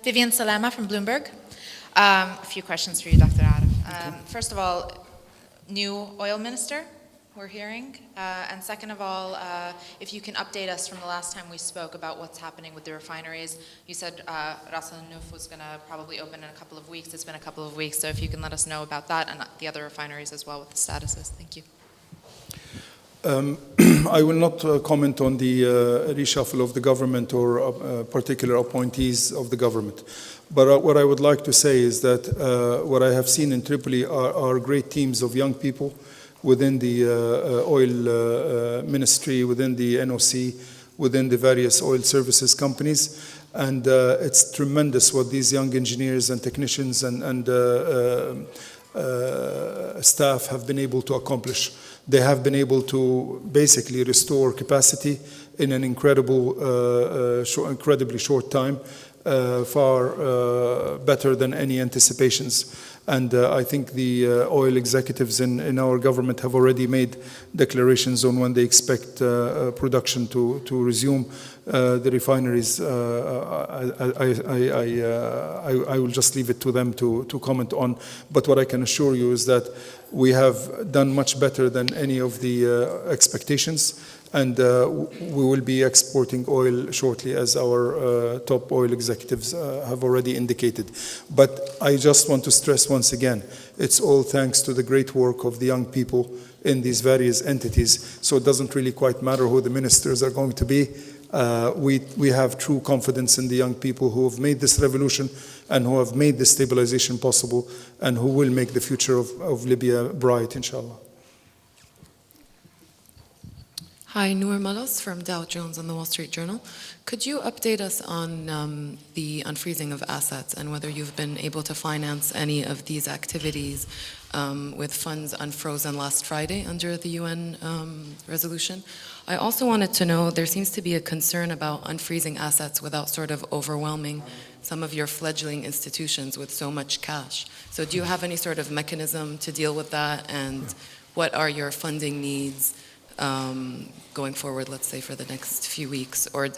Vivian Salama from Bloomberg. A few questions for you, Dr. Aref. First of all, new oil minister, we're hearing. And second of all, if you can update us from the last time we spoke about what's happening with the refineries. You said Ras Al Nuf was going to probably open in a couple of weeks. It's been a couple of weeks, so if you can let us know about that and the other refineries as well, what the status is. Thank you. I will not comment on the reshuffle of the government or particular appointees of the government. But what I would like to say is that what I have seen in Tripoli are great teams of young people within the oil ministry, within the NOC, within the various oil services companies. And it's tremendous what these young engineers and technicians and staff have been able to accomplish. They have been able to basically restore capacity in an incredibly short time, far better than any anticipations. And I think the oil executives in our government have already made declarations on when they expect production to resume. The refineries, I will just leave it to them to comment on. But what I can assure you is that we have done much better than any of the expectations. And we will be exporting oil shortly, as our top oil executives have already indicated. But I just want to stress once again, it's all thanks to the great work of the young people in these various entities. So it doesn't really quite matter who the ministers are going to be. We have true confidence in the young people who have made this revolution and who have made this stabilization possible and who will make the future of Libya bright, inshallah. Hi, Noor Malas from Dow Jones and the Wall Street Journal. Could you update us on the unfreezing of assets and whether you've been able to finance any of these activities with funds unfrozen last Friday under the UN resolution? I also wanted to know, there seems to be a concern about unfreezing assets without sort of overwhelming some of your fledgling institutions with so much cash. So do you have any sort of mechanism to deal with that, and what are your funding needs going forward, let's say, for the next few weeks, or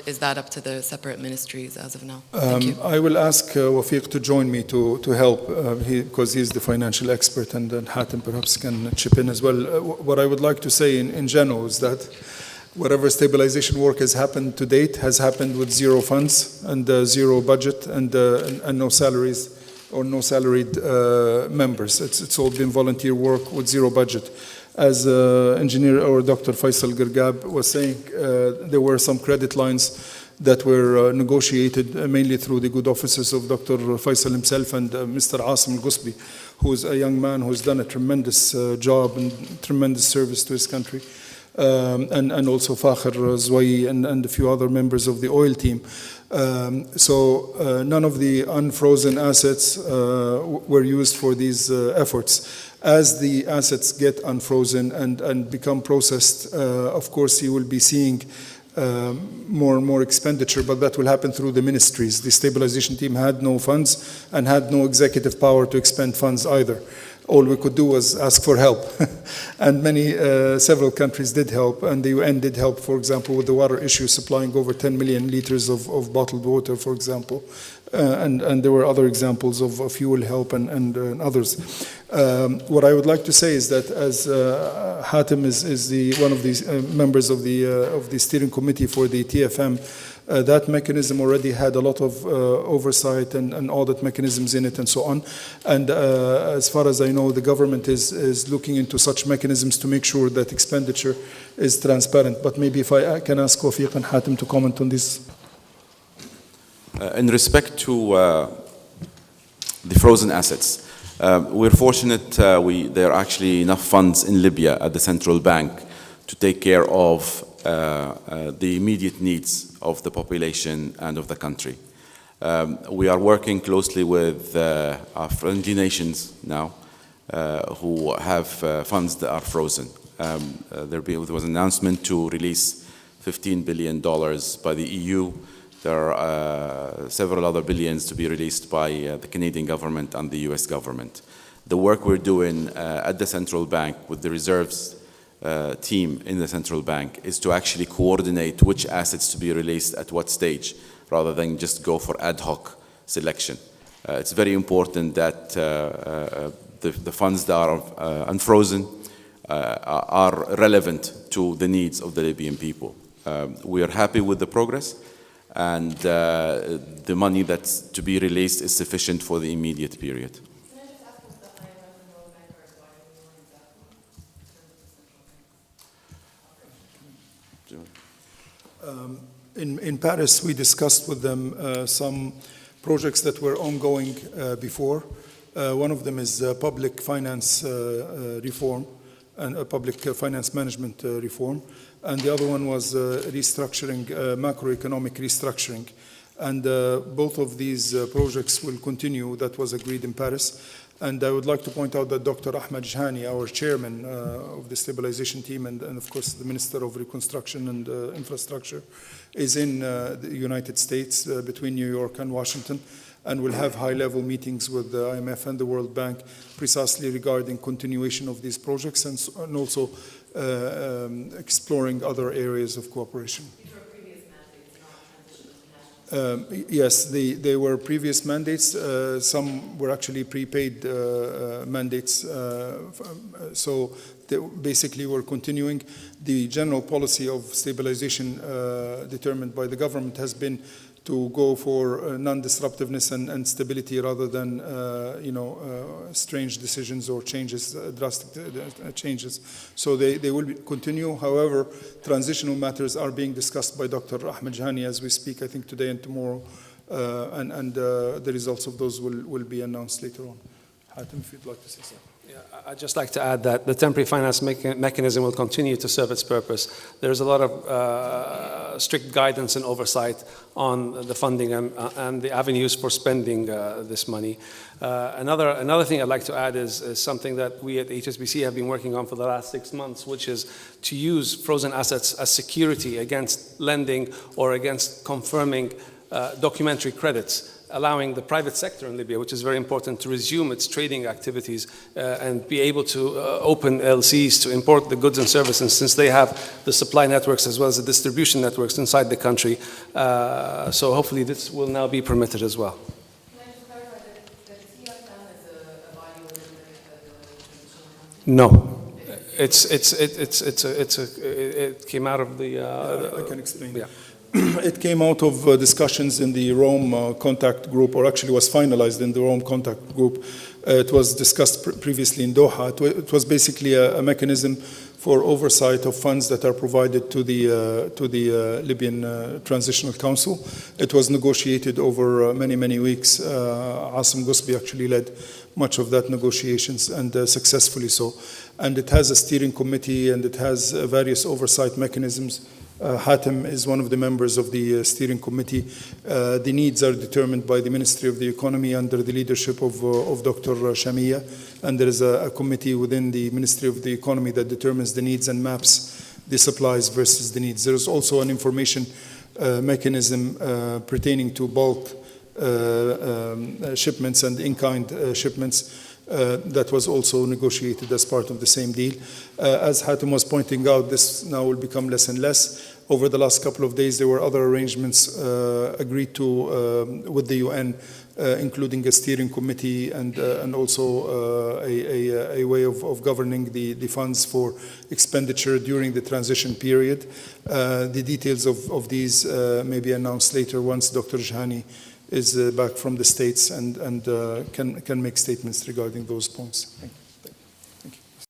is that up to the separate ministries as of now? Thank you. I will ask Wafiq to join me to help, because he's the financial expert, and then Hatem perhaps can chip in as well. What I would like to say in general is that whatever stabilization work has happened to date has happened with zero funds and zero budget and no salaries or no salaried members. It's all been volunteer work with zero budget. As engineer or Dr. Faisal Girgab was saying, there were some credit lines that were negotiated mainly through the good offices of Dr. Faisal himself and Mr. Asim al-Ghusbi, who's a young man who's done a tremendous job and tremendous service to his country. And also Fakhr Zwai and a few other members of the oil team. So none of the unfrozen assets were used for these efforts. As the assets get unfrozen and become processed, of course you will be seeing more and more expenditure, but that will happen through the ministries. The stabilization team had no funds and had no executive power to expend funds either. All we could do was ask for help. And several countries did help, and the UN did help, for example, with the water issue, supplying over 10 million liters of bottled water, for example. And there were other examples of fuel help and others. What I would like to say is that as Hatem is one of these members of the steering committee for the TFM, that mechanism already had a lot of oversight and audit mechanisms in it and so on. And as far as I know, the government is looking into such mechanisms to make sure that expenditure is transparent. But maybe if I can ask Wafiq and Hatem to comment on this. In respect to the frozen assets, we're fortunate there are actually enough funds in Libya at the central bank to take care of the immediate needs of the population and of the country. We are working closely with our friendly nations now who have funds that are frozen. There was an announcement to release $15 billion by the EU. There are several other billions to be released by the Canadian government and the US government. The work we're doing at the central bank with the reserves team in the central bank is to actually coordinate which assets to be released at what stage, rather than just go for ad hoc selection. It's very important that the funds that are unfrozen are relevant to the needs of the Libyan people. We are happy with the progress, and the money that's to be released is sufficient for the immediate period. In Paris, we discussed with them some projects that were ongoing before. One of them is public finance reform and public finance management reform. And the other one was restructuring, macroeconomic restructuring. And both of these projects will continue. That was agreed in Paris. And I would like to point out that Dr. Ahmed Jhani, our chairman of the stabilization team, and of course the Minister of Reconstruction and Infrastructure, is in the United States between New York and Washington, and will have high-level meetings with the IMF and the World Bank precisely regarding continuation of these projects and also exploring other areas of cooperation. Yes, they were previous mandates. Some were actually prepaid mandates. So they basically we're continuing. The general policy of stabilization determined by the government has been to go for non-disruptiveness and stability rather than strange decisions or changes, drastic changes. So they will continue. However, transitional matters are being discussed by Dr. Ahmed Jhani as we speak, I think today and tomorrow, and the results of those will be announced later on. Hatem, if you'd like to say something. Yeah, I'd just like to add that the temporary finance mechanism will continue to serve its purpose. There's a lot of strict guidance and oversight on the funding and the avenues for spending this money. Another thing I'd like to add is something that we at HSBC have been working on for the last 6 months, which is to use frozen assets as security against lending or against confirming documentary credits, allowing the private sector in Libya, which is very important, to resume its trading activities and be able to open LCs to import the goods and services, since they have the supply networks as well as the distribution networks inside the country. So hopefully this will now be permitted as well. Can I just clarify that CFM is a body within the No. It came out of the... I can explain. Yeah. It came out of discussions in the Rome contact group, or actually was finalized in the Rome contact group. It was discussed previously in Doha. It was basically a mechanism for oversight of funds that are provided to the Libyan Transitional Council. It was negotiated over many weeks. Asim Ghusbi actually led much of that negotiations, and successfully so. And it has a steering committee, and it has various oversight mechanisms. Hatem is one of the members of the steering committee. The needs are determined by the Ministry of the Economy under the leadership of Dr. Shamia, and there is a committee within the Ministry of the Economy that determines the needs and maps the supplies versus the needs. There is also an information mechanism pertaining to bulk shipments and in-kind shipments that was also negotiated as part of the same deal. As Hatem was pointing out, this now will become less and less. Over the last couple of days, there were other arrangements agreed to with the UN, including a steering committee and also a way of governing the funds for expenditure during the transition period. The details of these may be announced later once Dr. Jhani is back from the States and can make statements regarding those points. Thank you.